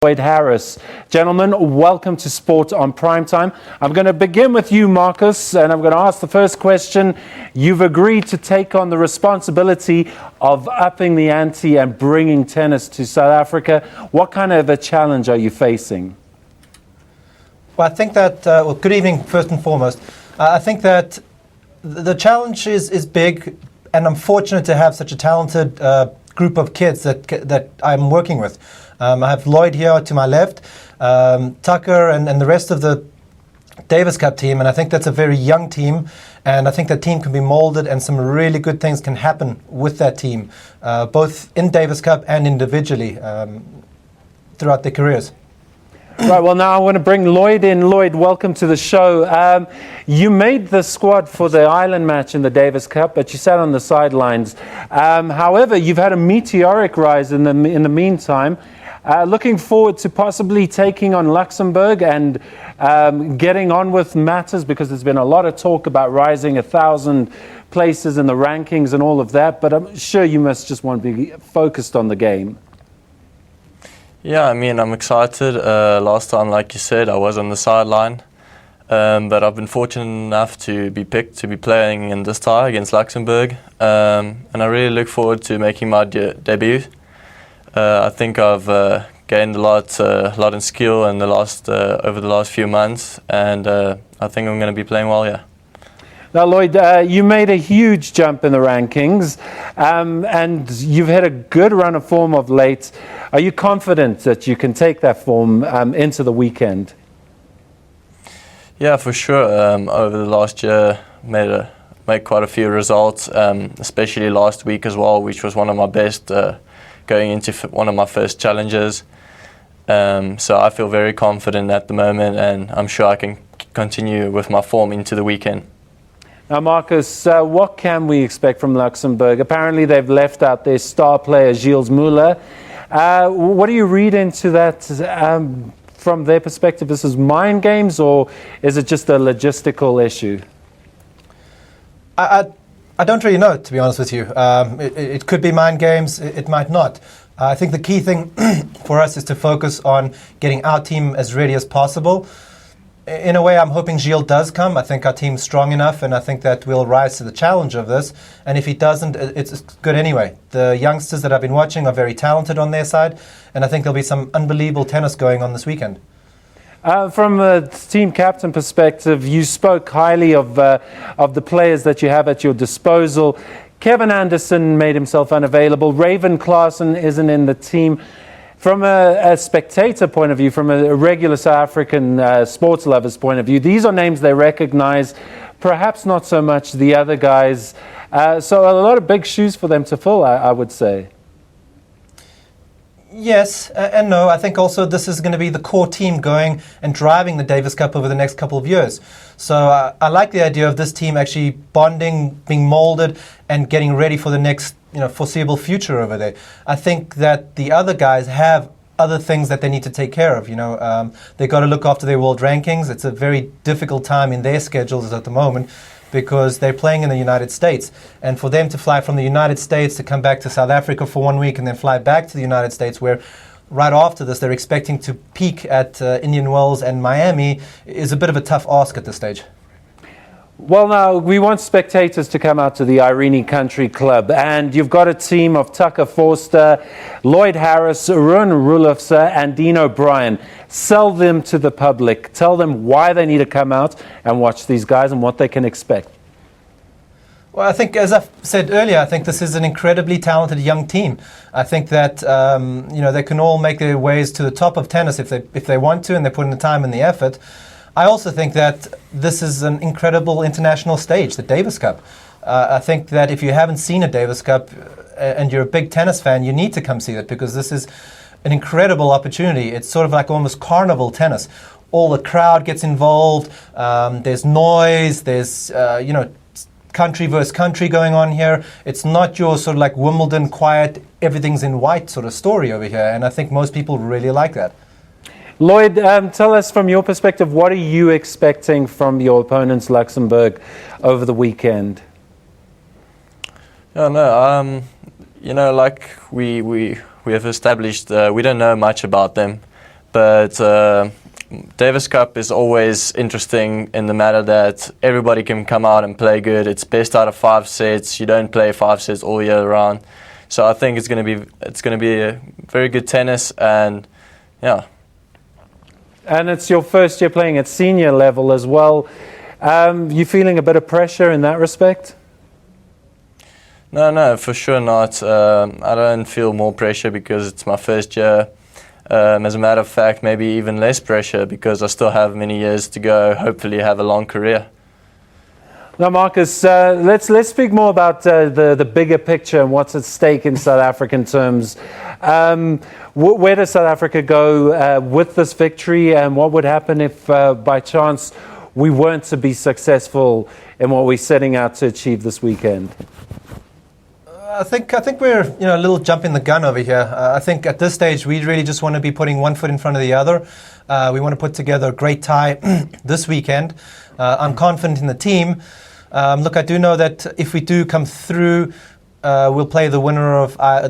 Lloyd Harris. Gentlemen, welcome to Sport on Primetime. I'm going to begin with you, Marcus, and I'm going to ask the first question. You've agreed to take on the responsibility of upping the ante and bringing tennis to South Africa. What kind of a challenge are you facing? Well, I think that, good evening, first and foremost. I think that the challenge is big, and I'm fortunate to have such a talented group of kids that I'm working with. I have Lloyd here to my left, Tucker and the rest of the Davis Cup team, and I think that's a very young team, and I think that team can be molded and some really good things can happen with that team, both in Davis Cup and individually throughout their careers. Right, well, now I want to bring Lloyd in. Lloyd, welcome to the show. You made the squad for the Island match in the Davis Cup, but you sat on the sidelines. However, you've had a meteoric rise in the meantime. Looking forward to possibly taking on Luxembourg and getting on with matters, because there's been a lot of talk about rising 1,000 places in the rankings and all of that, but I'm sure you must just want to be focused on the game. Yeah, I mean, I'm excited. Last time, like you said, I was on the sideline, but I've been fortunate enough to be picked to be playing in this tie against Luxembourg, and I really look forward to making my debut. I think I've gained a lot in skill in over the last few months, and I think I'm going to be playing well here. Now, Lloyd, you made a huge jump in the rankings, and you've had a good run of form of late. Are you confident that you can take that form into the weekend? Yeah, for sure. Over the last year, made quite a few results, especially last week as well, which was one of my best, going into one of my first challenges. So I feel very confident at the moment, and I'm sure I can continue with my form into the weekend. Now, Marcus, what can we expect from Luxembourg? Apparently, they've left out their star player, Gilles Muller. What do you read into that from their perspective? Is this mind games, or is it just a logistical issue? I don't really know, to be honest with you. It could be mind games, it might not. I think the key thing for us is to focus on getting our team as ready as possible. In a way, I'm hoping Gilles does come. I think our team's strong enough, and I think that we'll rise to the challenge of this. And if he doesn't, it's good anyway. The youngsters that I've been watching are very talented on their side, and I think there'll be some unbelievable tennis going on this weekend. From a team captain perspective, you spoke highly of the players that you have at your disposal. Kevin Anderson made himself unavailable. Raven Klaasen isn't in the team. From a spectator point of view, from a regular South African sports lover's point of view, these are names they recognize, perhaps not so much the other guys. So a lot of big shoes for them to fill, I would say. Yes and no. I think also this is going to be the core team going and driving the Davis Cup over the next couple of years. So I like the idea of this team actually bonding, being molded, and getting ready for the next foreseeable future over there. I think that the other guys have other things that they need to take care of. They've got to look after their world rankings. It's a very difficult time in their schedules at the moment, because they're playing in the United States. And for them to fly from the United States to come back to South Africa for 1 week and then fly back to the United States, where right after this they're expecting to peak at Indian Wells and Miami, is a bit of a tough ask at this stage. Well, now, we want spectators to come out to the Irene Country Club, and you've got a team of Tucker Forster, Lloyd Harris, Ruan Rulofse, and Dean O'Brien. Sell them to the public. Tell them why they need to come out and watch these guys and what they can expect. Well, I think, as I said earlier, I think this is an incredibly talented young team. I think that they can all make their ways to the top of tennis if they want to, and they put in the time and the effort. I also think that this is an incredible international stage, the Davis Cup. I think that if you haven't seen a Davis Cup and you're a big tennis fan, you need to come see it, because this is an incredible opportunity. It's sort of like almost carnival tennis. All the crowd gets involved. There's noise. There's country versus country going on here. It's not your sort of like Wimbledon quiet, everything's in white sort of story over here. And I think most people really like that. Lloyd, tell us from your perspective, what are you expecting from your opponents, Luxembourg, over the weekend? Like we have established, we don't know much about them. But Davis Cup is always interesting in the matter that everybody can come out and play good. It's best out of 5 sets. You don't play 5 sets all year round. So I think it's going to be a very good tennis, and yeah. And it's your first year playing at senior level as well. You feeling a bit of pressure in that respect? No, for sure not. I don't feel more pressure because it's my first year. As a matter of fact, maybe even less pressure because I still have many years to go, hopefully have a long career. Now, Marcus, let's speak more about the bigger picture and what's at stake in South African terms. Where does South Africa go with this victory, and what would happen if, by chance, we weren't to be successful in what we're setting out to achieve this weekend? I think we're a little jumping the gun over here. I think at this stage we really just want to be putting one foot in front of the other. We want to put together a great tie this weekend. I'm confident in the team. Look, I do know that if we do come through, we'll play the winner of I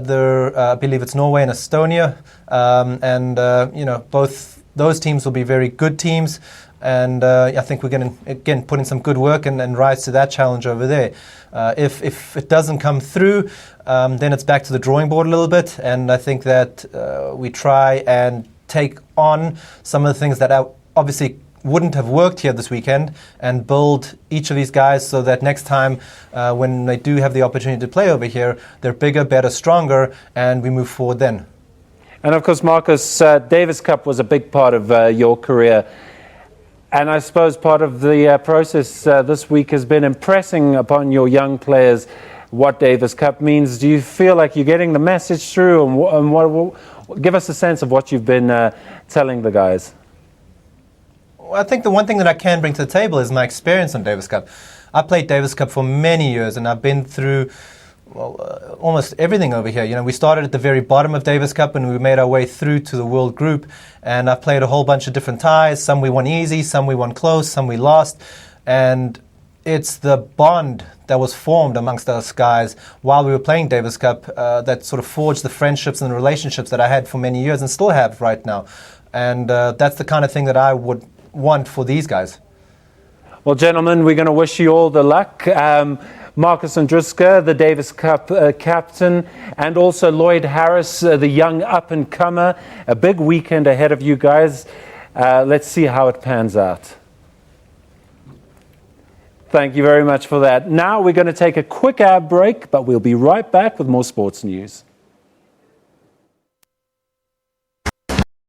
believe it's Norway and Estonia, and both those teams will be very good teams. And I think we're going to, again, put in some good work and rise to that challenge over there. If it doesn't come through, then it's back to the drawing board a little bit. And I think that we try and take on some of the things that obviously wouldn't have worked here this weekend and build each of these guys so that next time when they do have the opportunity to play over here, they're bigger, better, stronger, and we move forward then. And of course, Marcus, Davis Cup was a big part of your career. And I suppose part of the process this week has been impressing upon your young players what Davis Cup means. Do you feel like you're getting the message through? And give us a sense of what you've been telling the guys. Well, I think the one thing that I can bring to the table is my experience on Davis Cup. I played Davis Cup for many years, and I've been through almost everything over here. We started at the very bottom of Davis Cup and we made our way through to the World Group, and I've played a whole bunch of different ties. Some we won easy, some we won close, some we lost, and it's the bond that was formed amongst us guys while we were playing Davis Cup that sort of forged the friendships and the relationships that I had for many years and still have right now, and that's the kind of thing that I would want for these guys. Well, gentlemen, we're going to wish you all the luck. Marcus Ondruska, the Davis Cup captain, and also Lloyd Harris, the young up-and-comer. A big weekend ahead of you guys. Let's see how it pans out. Thank you very much for that. Now we're going to take a quick ad break, but we'll be right back with more sports news.